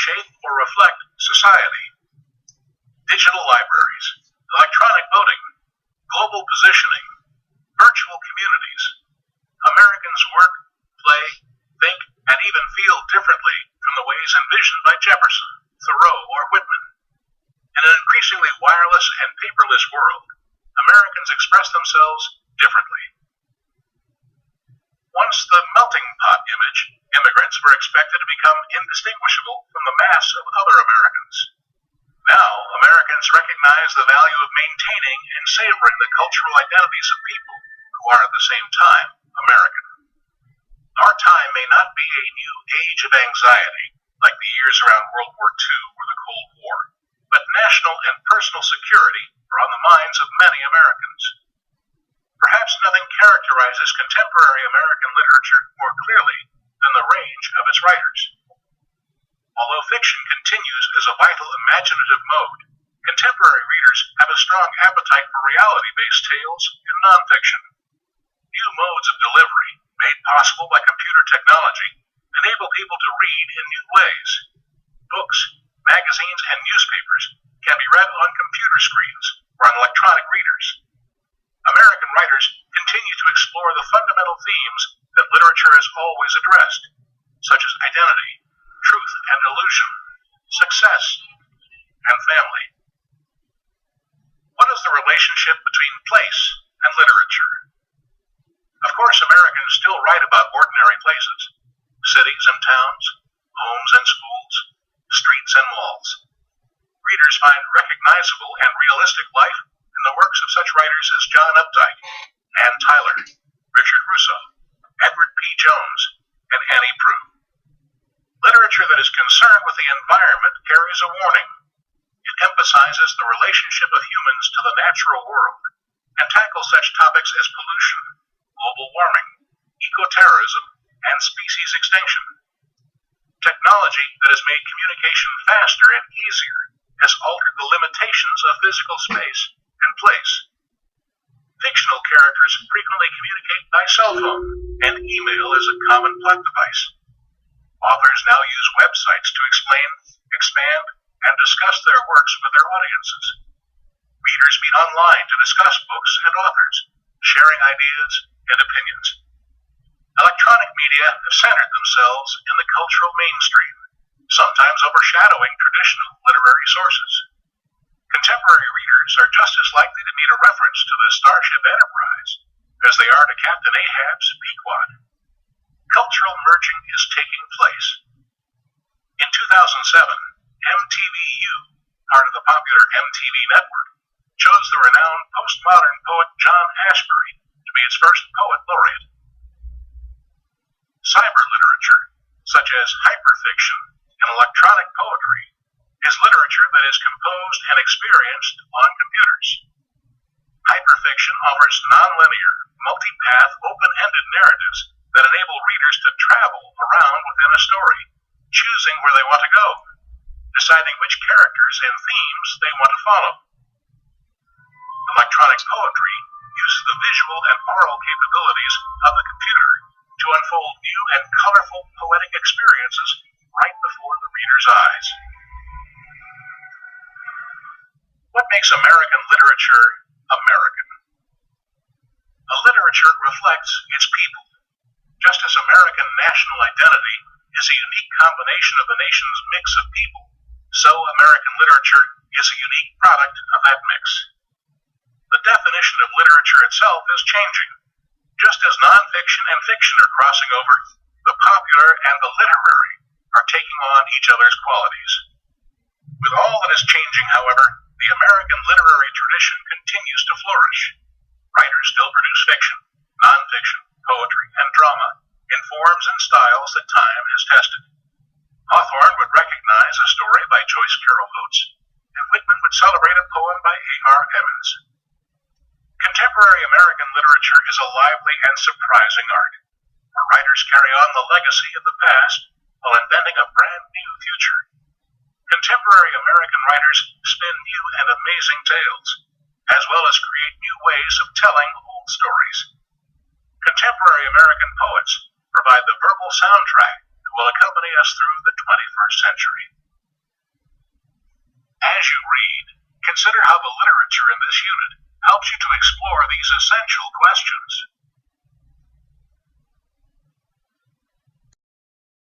shape or reflect society. Digital libraries, electronic voting, global positioning, virtual communities. Americans work, play, think, and even feel differently from the ways envisioned by Jefferson, Thoreau, or Whitman. In an increasingly wireless and paperless world, Americans express themselves differently. Once the melting pot image, immigrants were expected to become indistinguishable from the mass of other Americans. Now, Americans recognize the value of maintaining and savoring the cultural identities of people who are at the same time American. Our time may not be a new age of anxiety, like the years around World War II or the Cold War, but national and personal security are on the minds of many Americans. Perhaps nothing characterizes contemporary American literature more clearly than the range of its writers. Although fiction continues as a vital imaginative mode, contemporary readers have a strong appetite for reality-based tales and nonfiction. New modes of delivery, made possible by computer technology, enable people to read in new ways. Books, magazines, and newspapers can be read on computer screens or on electronic readers. American writers continue to explore the fundamental themes that literature has always addressed, such as identity, truth and illusion, success, and family. What is the relationship between place and literature? Of course, Americans still write about ordinary places, cities and towns, homes and schools, streets and malls. Readers find recognizable and realistic life in the works of such writers as John Updike, Ann Tyler, Richard Russo, Edward P. Jones, and Annie Proulx. Literature that is concerned with the environment carries a warning. It emphasizes the relationship of humans to the natural world and tackles such topics as pollution, global warming, ecoterrorism, and species extinction. Technology that has made communication faster and easier has altered the limitations of physical space and place. Fictional characters frequently communicate by cell phone, and email is a common plot device. Authors now use websites to explain, expand, and discuss their works with their audiences. Readers meet online to discuss books and authors, sharing ideas and opinions. Electronic media have centered themselves in the cultural mainstream, sometimes overshadowing traditional literary sources. Contemporary readers are just as likely to meet a reference to the Starship Enterprise as they are to Captain Ahab's Pequod. Cultural merging is taking place. In 2007, MTVU, part of the popular MTV network, chose the renowned postmodern poet John Ashbery to be its first poet laureate. Cyber literature, such as hyperfiction and electronic poetry, is literature that is composed and experienced on computers. Hyperfiction offers nonlinear, multi-path, open-ended narratives that enable readers to travel around within a story, choosing where they want to go, deciding which characters and themes they want to follow. Electronic poetry uses the visual and oral capabilities of the computer to unfold new and colorful poetic experiences right before the reader's eyes. What makes American literature American? A literature reflects its people. Just as American national identity is a unique combination of the nation's mix of people, so American literature is a unique product of that mix. The definition of literature itself is changing. Just as nonfiction and fiction are crossing over, the popular and the literary are taking on each other's qualities. With all that is changing, however, the American literary tradition continues to flourish. Writers still produce fiction, nonfiction, poetry, and drama in forms and styles that time has tested. Hawthorne would recognize a story by Joyce Carol Oates, and Whitman would celebrate a poem by A.R. Emmons. Contemporary American literature is a lively and surprising art. Our writers carry on the legacy of the past while inventing a brand new future. Contemporary American writers spin new and amazing tales, as well as create new ways of telling old stories. Contemporary American poets provide the verbal soundtrack that will accompany us through the 21st century. As you read, consider how the literature in this unit helps you to explore these essential questions.